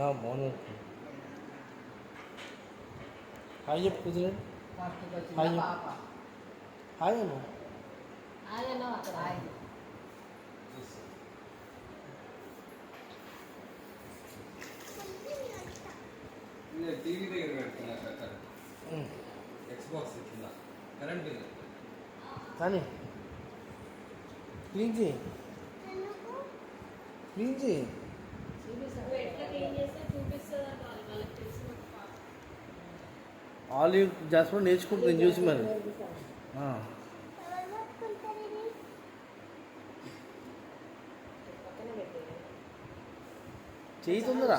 బాగుంది. హాయ్ చెప్పు కుదిరే. హాయ్ చెప్పు. హాయ్ అన్న. టీవీ దగ్గర పెడుతున్నా ఎక్స్బాక్స్ కింద కరెంట్ కానీ క్లీన్ చేయి, క్లీన్ చేయి. ఆలివ్ జాస్మిన్ నేర్చుకుంటుంది చూసి మరి. చెయ్యి తొందర.